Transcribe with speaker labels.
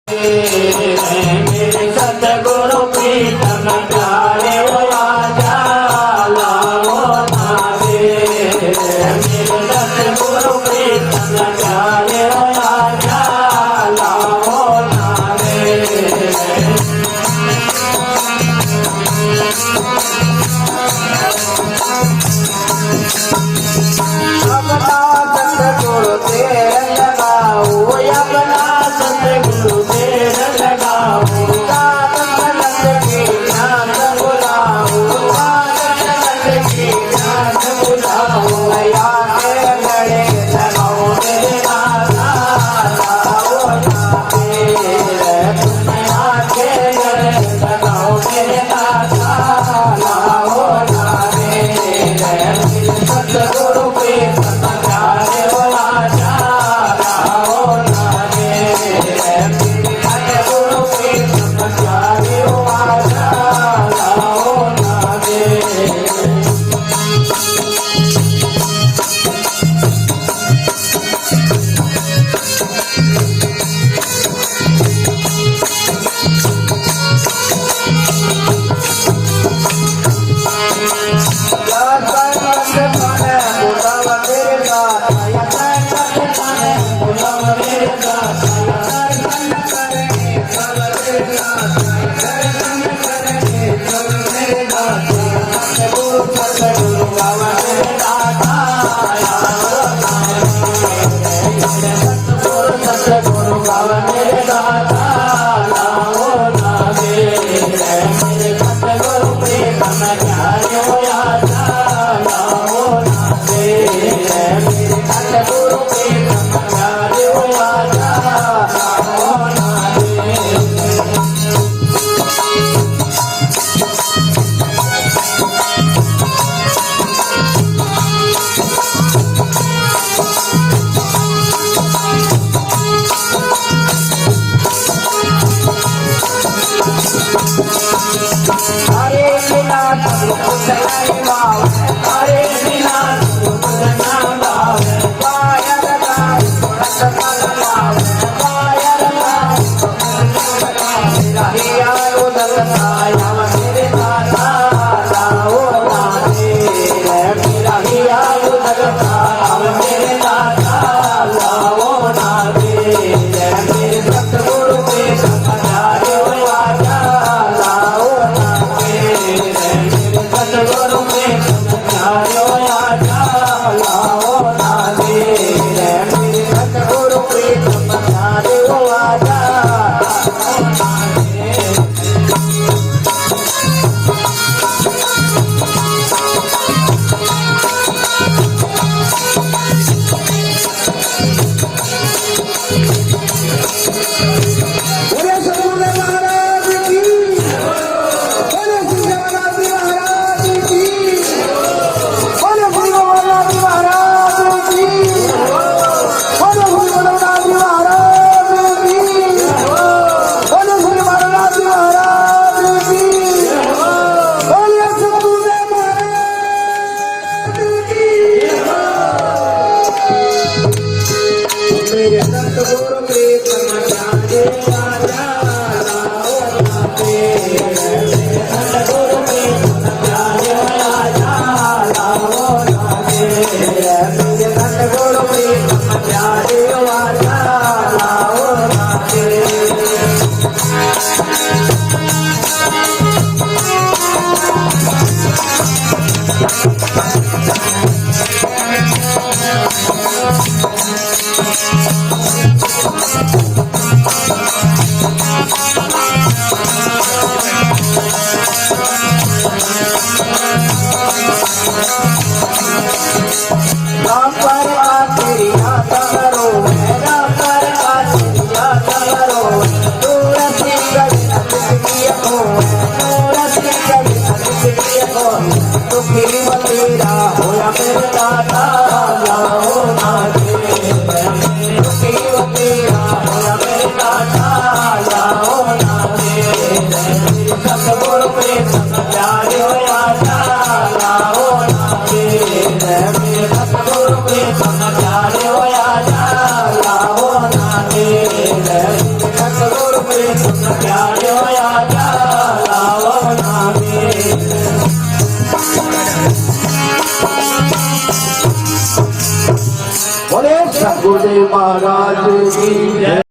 Speaker 1: मेरे सतगुरु प्रीतम प्यारे आजा लाओ नारे। मेरे सतगुरु प्रीतम प्यारे आजा लाओ नारे। अपना सतगुरु तेरे लगाओ, अपना सतगुरु तेरे लगाओ। साधन नंद की ध्यान बुलाओ, साधन नंद की ध्यान बुलाओ। या के गले लगाओ मेरे नाथा लाओ नारे। तुम आके गले लगाओ मेरे नाथा लाओ नारे। सतगुरु प्रीतम प्यारे आजा लाओ नारे। सतगुरु प्रीतम प्यारे आजा लाओ नारे। हरे बिना कुछ नहीं भाव, हरे बिना कुछ ना भाव। पायल गाय सुरत मन भाव, पायल गाय रहिया उदल साया मेरे नाथा लाओ नारे। रहिया उदल साया मेरे नाथा लाओ नारे। मेरे सतगुरु प्रीतम प्यारे आजा लाओ नारे। सतगुरु પુત્ર પ્યાર્યો આજા લાવો નામે બોલે સદગુરુદેવ મહારાજ કી જય।